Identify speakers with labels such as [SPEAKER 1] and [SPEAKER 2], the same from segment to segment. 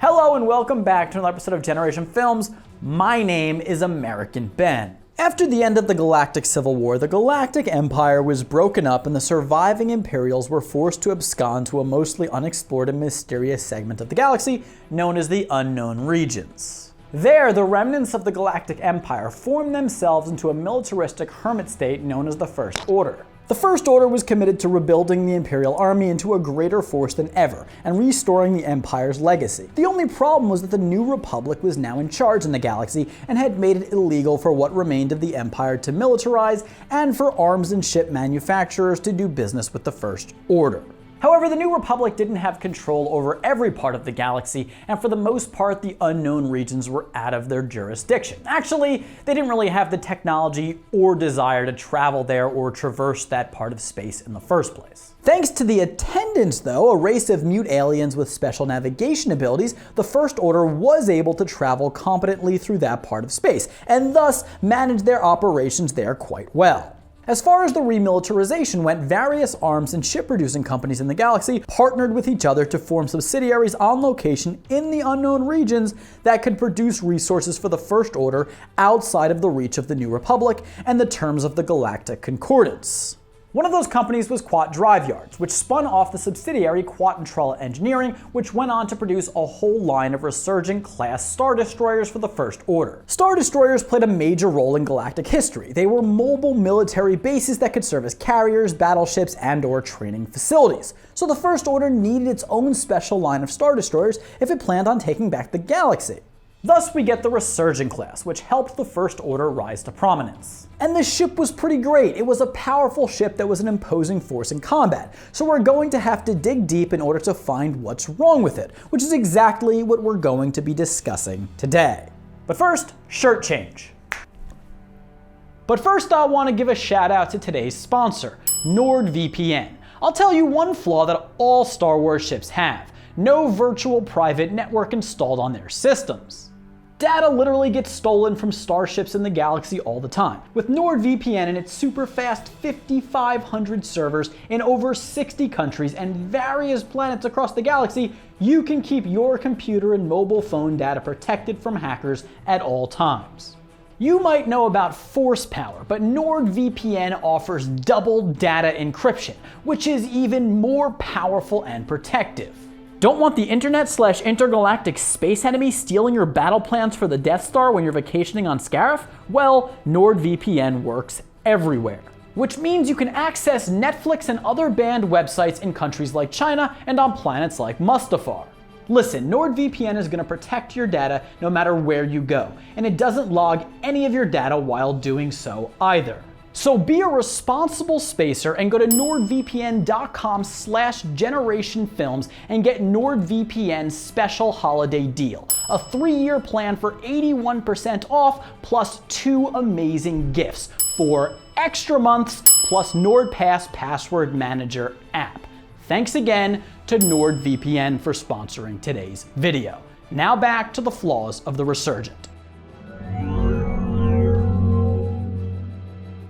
[SPEAKER 1] Hello and welcome back to another episode of Generation Films. My name is American Ben. After the end of the Galactic Civil War, the Galactic Empire was broken up and the surviving Imperials were forced to abscond to a mostly unexplored and mysterious segment of the galaxy known as the Unknown Regions. There, the remnants of the Galactic Empire formed themselves into a militaristic hermit state known as the First Order. The First Order was committed to rebuilding the Imperial Army into a greater force than ever and restoring the Empire's legacy. The only problem was that the New Republic was now in charge in the galaxy and had made it illegal for what remained of the Empire to militarize and for arms and ship manufacturers to do business with the First Order. However, the New Republic didn't have control over every part of the galaxy, and for the most part, the unknown regions were out of their jurisdiction. Actually, they didn't really have the technology or desire to travel there or traverse that part of space in the first place. Thanks to the Attendants, though, a race of mute aliens with special navigation abilities, the First Order was able to travel competently through that part of space, and thus manage their operations there quite well. As far as the remilitarization went, various arms and ship-producing companies in the galaxy partnered with each other to form subsidiaries on location in the unknown regions that could produce resources for the First Order outside of the reach of the New Republic and the terms of the Galactic Concordance. One of those companies was Quat Drive Yards, which spun off the subsidiary Quat and Trella Engineering, which went on to produce a whole line of Resurgent-Class Star Destroyers for the First Order. Star Destroyers played a major role in galactic history. They were mobile military bases that could serve as carriers, battleships, and/or training facilities. So the First Order needed its own special line of Star Destroyers if it planned on taking back the galaxy. Thus, we get the Resurgent-Class, which helped the First Order rise to prominence. And the ship was pretty great. It was a powerful ship that was an imposing force in combat, so we're going to have to dig deep in order to find what's wrong with it, which is exactly what we're going to be discussing today. But first, shirt change. But first, I want to give a shout out to today's sponsor, NordVPN. I'll tell you one flaw that all Star Wars ships have: no virtual private network installed on their systems. Data literally gets stolen from starships in the galaxy all the time. With NordVPN and its super fast 5,500 servers in over 60 countries and various planets across the galaxy, you can keep your computer and mobile phone data protected from hackers at all times. You might know about Force Power, but NordVPN offers double data encryption, which is even more powerful and protective. Don't want the internet/intergalactic space enemy stealing your battle plans for the Death Star when you're vacationing on Scarif? Well, NordVPN works everywhere. Which means you can access Netflix and other banned websites in countries like China and on planets like Mustafar. Listen, NordVPN is going to protect your data no matter where you go, and it doesn't log any of your data while doing so either. So be a responsible spacer and go to nordvpn.com/generationfilms and get NordVPN's special holiday deal. A 3-year plan for 81% off plus 2 amazing gifts, 4 extra months plus NordPass Password Manager app. Thanks again to NordVPN for sponsoring today's video. Now back to the flaws of the Resurgent.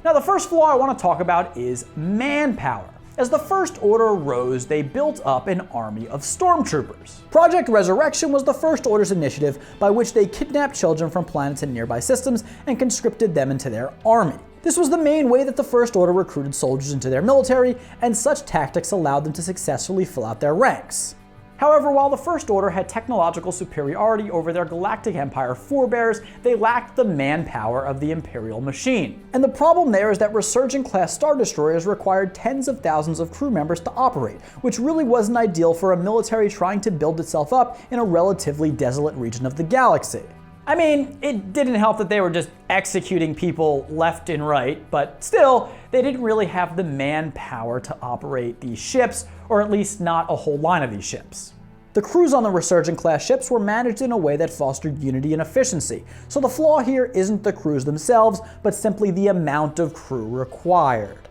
[SPEAKER 1] Now, the first flaw I want to talk about is manpower. As the First Order rose, they built up an army of stormtroopers. Project Resurrection was the First Order's initiative by which they kidnapped children from planets and nearby systems and conscripted them into their army. This was the main way that the First Order recruited soldiers into their military, and such tactics allowed them to successfully fill out their ranks. However, while the First Order had technological superiority over their Galactic Empire forebears, they lacked the manpower of the Imperial machine. And the problem there is that Resurgent-Class Star Destroyers required tens of thousands of crew members to operate, which really wasn't ideal for a military trying to build itself up in a relatively desolate region of the galaxy. I mean, it didn't help that they were just executing people left and right, but still, they didn't really have the manpower to operate these ships, or at least not a whole line of these ships. The crews on the Resurgent-Class ships were managed in a way that fostered unity and efficiency, so the flaw here isn't the crews themselves, but simply the amount of crew required.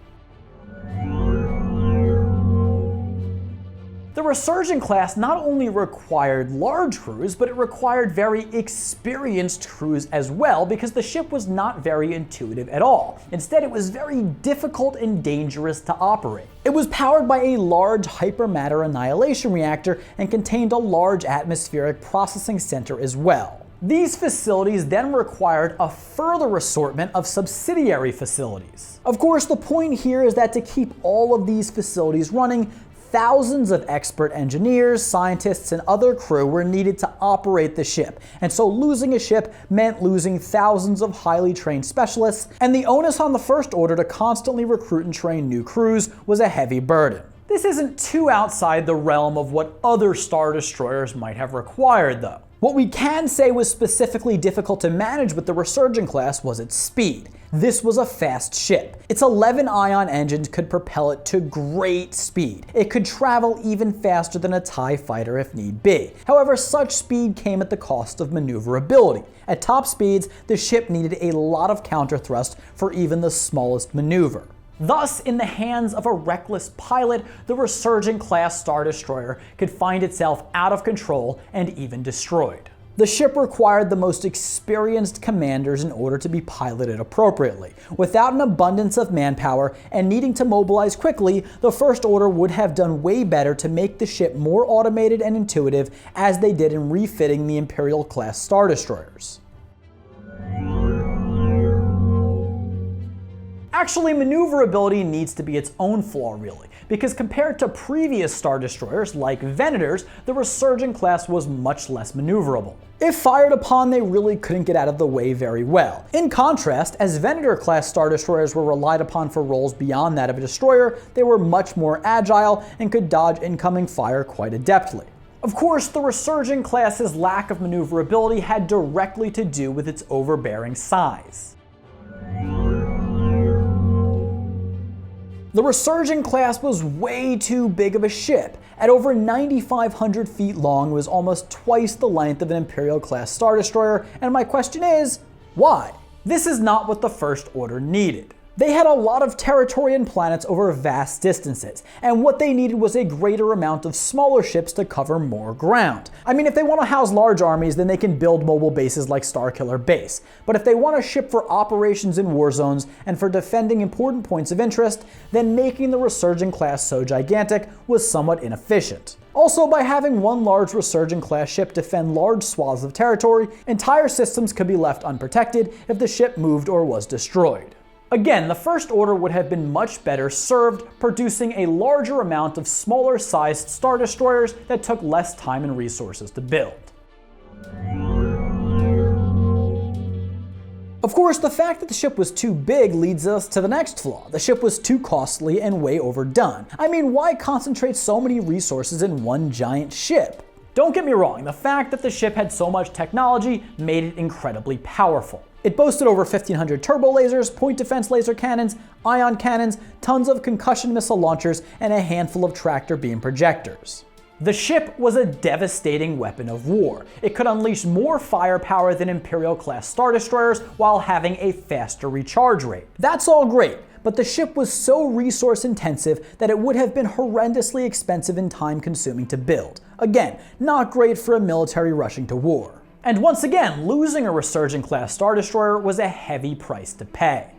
[SPEAKER 1] The The Resurgent-Class not only required large crews, but it required very experienced crews as well, because the ship was not very intuitive at all. Instead, it was very difficult and dangerous to operate. It was powered by a large hypermatter annihilation reactor and contained a large atmospheric processing center as well. These facilities then required a further assortment of subsidiary facilities. Of course, the point here is that to keep all of these facilities running, thousands of expert engineers, scientists, and other crew were needed to operate the ship, and so losing a ship meant losing thousands of highly trained specialists, and the onus on the First Order to constantly recruit and train new crews was a heavy burden. This isn't too outside the realm of what other Star Destroyers might have required, though. What we can say was specifically difficult to manage with the Resurgent-Class was its speed. This was a fast ship. Its 11 ion engines could propel it to great speed. It could travel even faster than a TIE fighter if need be. However, such speed came at the cost of maneuverability. At top speeds, the ship needed a lot of counter thrust for even the smallest maneuver. Thus, in the hands of a reckless pilot, the Resurgent-Class Star Destroyer could find itself out of control and even destroyed. The ship required the most experienced commanders in order to be piloted appropriately. Without an abundance of manpower and needing to mobilize quickly, the First Order would have done way better to make the ship more automated and intuitive, as they did in refitting the Imperial-class Star Destroyers. Actually, maneuverability needs to be its own flaw, really, because compared to previous Star Destroyers like Venators, the Resurgent-Class was much less maneuverable. If fired upon, they really couldn't get out of the way very well. In contrast, as Venator-class Star Destroyers were relied upon for roles beyond that of a destroyer, they were much more agile and could dodge incoming fire quite adeptly. Of course, the Resurgent-Class's lack of maneuverability had directly to do with its overbearing size. The Resurgent-Class was way too big of a ship. At over 9,500 feet long, it was almost twice the length of an Imperial-class Star Destroyer, and my question is, why? This is not what the First Order needed. They had a lot of territory and planets over vast distances, and what they needed was a greater amount of smaller ships to cover more ground. I mean, if they want to house large armies, then they can build mobile bases like Starkiller Base. But if they want a ship for operations in war zones and for defending important points of interest, then making the Resurgent-class so gigantic was somewhat inefficient. Also, by having one large Resurgent-class ship defend large swaths of territory, entire systems could be left unprotected if the ship moved or was destroyed. Again, the First Order would have been much better served producing a larger amount of smaller-sized Star Destroyers that took less time and resources to build. Of course, the fact that the ship was too big leads us to the next flaw. The ship was too costly and way overdone. I mean, why concentrate so many resources in one giant ship? Don't get me wrong, the fact that the ship had so much technology made it incredibly powerful. It boasted over 1,500 turbo lasers, point defense laser cannons, ion cannons, tons of concussion missile launchers, and a handful of tractor beam projectors. The ship was a devastating weapon of war. It could unleash more firepower than Imperial-class Star Destroyers while having a faster recharge rate. That's all great, but the ship was so resource intensive that it would have been horrendously expensive and time consuming to build. Again, not great for a military rushing to war. And once again, losing a Resurgent-class Star Destroyer was a heavy price to pay.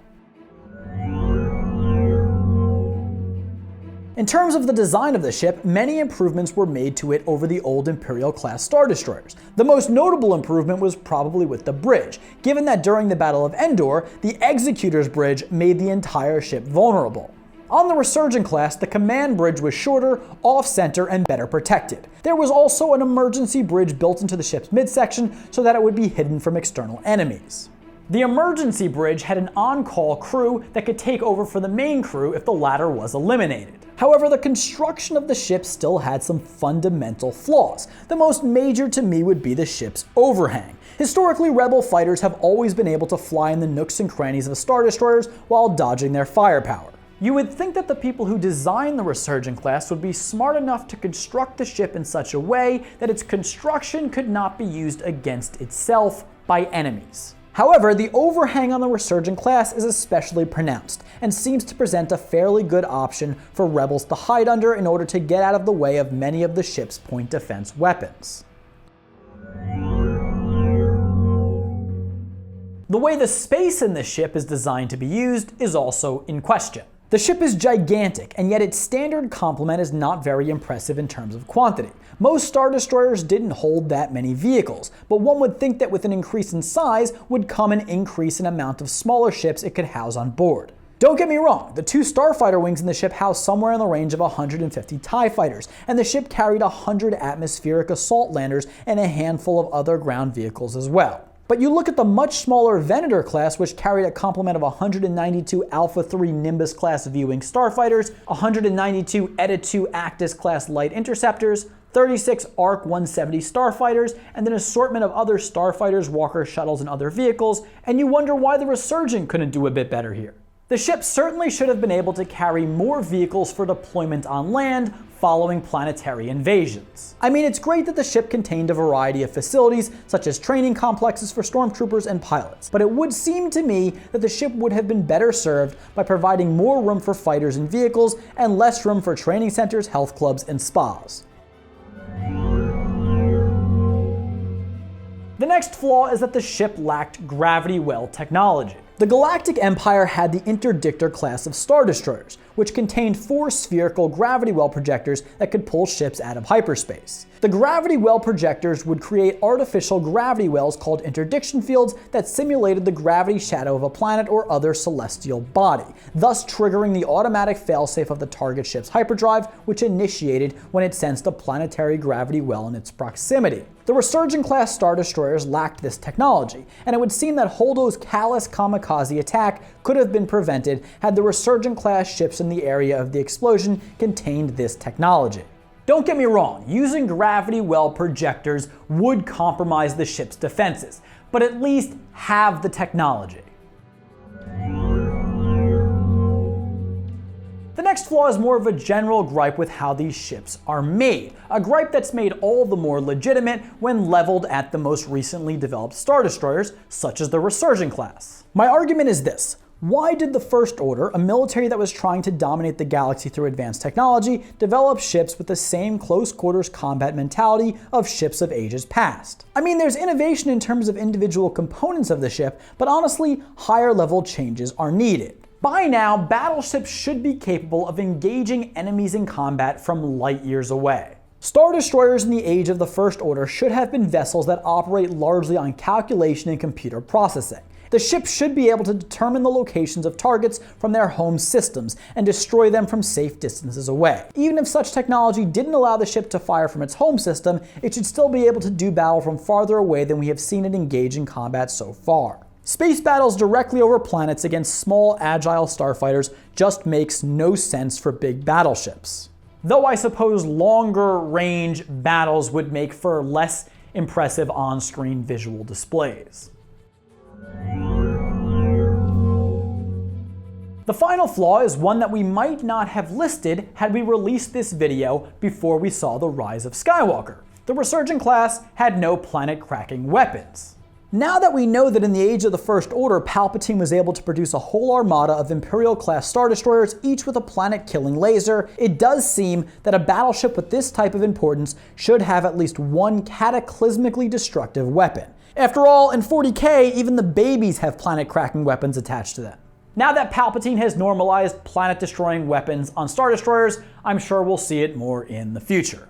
[SPEAKER 1] In terms of the design of the ship, many improvements were made to it over the old Imperial-class Star Destroyers. The most notable improvement was probably with the bridge, given that during the Battle of Endor, the Executor's bridge made the entire ship vulnerable. On the Resurgent-class, the command bridge was shorter, off-center, and better protected. There was also an emergency bridge built into the ship's midsection so that it would be hidden from external enemies. The emergency bridge had an on-call crew that could take over for the main crew if the latter was eliminated. However, the construction of the ship still had some fundamental flaws. The most major to me would be the ship's overhang. Historically, Rebel fighters have always been able to fly in the nooks and crannies of Star Destroyers while dodging their firepower. You would think that the people who designed the Resurgent-class would be smart enough to construct the ship in such a way that its construction could not be used against itself by enemies. However, the overhang on the Resurgent-Class is especially pronounced and seems to present a fairly good option for rebels to hide under in order to get out of the way of many of the ship's point defense weapons. The way the space in the ship is designed to be used is also in question. The ship is gigantic, and yet its standard complement is not very impressive in terms of quantity. Most Star Destroyers didn't hold that many vehicles, but one would think that with an increase in size would come an increase in amount of smaller ships it could house on board. Don't get me wrong, the 2 starfighter wings in the ship housed somewhere in the range of 150 TIE fighters, and the ship carried 100 atmospheric assault landers and a handful of other ground vehicles as well. But you look at the much smaller Venator class, which carried a complement of 192 Alpha 3 Nimbus class V-wing starfighters, 192 Eta 2 Actis class light interceptors, 36 ARC 170 starfighters, and an assortment of other starfighters, walker shuttles, and other vehicles, and you wonder why the Resurgent couldn't do a bit better here. The ship certainly should have been able to carry more vehicles for deployment on land following planetary invasions. I mean, it's great that the ship contained a variety of facilities, such as training complexes for stormtroopers and pilots, but it would seem to me that the ship would have been better served by providing more room for fighters and vehicles and less room for training centers, health clubs, and spas. The next flaw is that the ship lacked gravity well technology. The Galactic Empire had the Interdictor class of Star Destroyers, which contained 4 spherical gravity well projectors that could pull ships out of hyperspace. The gravity well projectors would create artificial gravity wells called interdiction fields that simulated the gravity shadow of a planet or other celestial body, thus triggering the automatic failsafe of the target ship's hyperdrive, which initiated when it sensed a planetary gravity well in its proximity. The Resurgent-Class Star Destroyers lacked this technology, and it would seem that Holdo's callous kamikaze attack could have been prevented had the Resurgent-Class ships in the area of the explosion contained this technology. Don't get me wrong, using gravity well projectors would compromise the ship's defenses, but at least have the technology. The next flaw is more of a general gripe with how these ships are made, a gripe that's made all the more legitimate when leveled at the most recently developed Star Destroyers, such as the Resurgent-Class. My argument is this: why did the First Order, a military that was trying to dominate the galaxy through advanced technology, develop ships with the same close-quarters combat mentality of ships of ages past? I mean, there's innovation in terms of individual components of the ship, but honestly, higher-level changes are needed. By now, battleships should be capable of engaging enemies in combat from light years away. Star Destroyers in the age of the First Order should have been vessels that operate largely on calculation and computer processing. The ship should be able to determine the locations of targets from their home systems and destroy them from safe distances away. Even if such technology didn't allow the ship to fire from its home system, it should still be able to do battle from farther away than we have seen it engage in combat so far. Space battles directly over planets against small, agile starfighters just makes no sense for big battleships. Though I suppose longer range battles would make for less impressive on-screen visual displays. The final flaw is one that we might not have listed had we released this video before we saw the rise of Skywalker. The Resurgent-Class had no planet-cracking weapons. Now that we know that in the age of the First Order, Palpatine was able to produce a whole armada of Imperial-class Star Destroyers, each with a planet-killing laser, it does seem that a battleship with this type of importance should have at least one cataclysmically destructive weapon. After all, in 40K, even the babies have planet-cracking weapons attached to them. Now that Palpatine has normalized planet-destroying weapons on Star Destroyers, I'm sure we'll see it more in the future.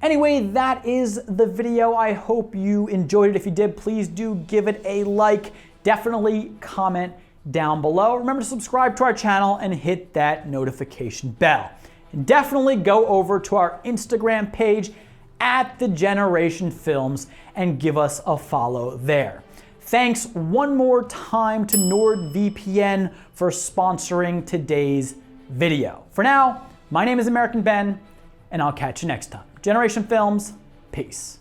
[SPEAKER 1] Anyway, that is the video. I hope you enjoyed it. If you did, please do give it a like. Definitely comment down below. Remember to subscribe to our channel and hit that notification bell. And definitely go over to our Instagram page at The Generation Films and give us a follow there. Thanks one more time to NordVPN for sponsoring today's video. For now, my name is American Ben, and I'll catch you next time. Generation Films, peace.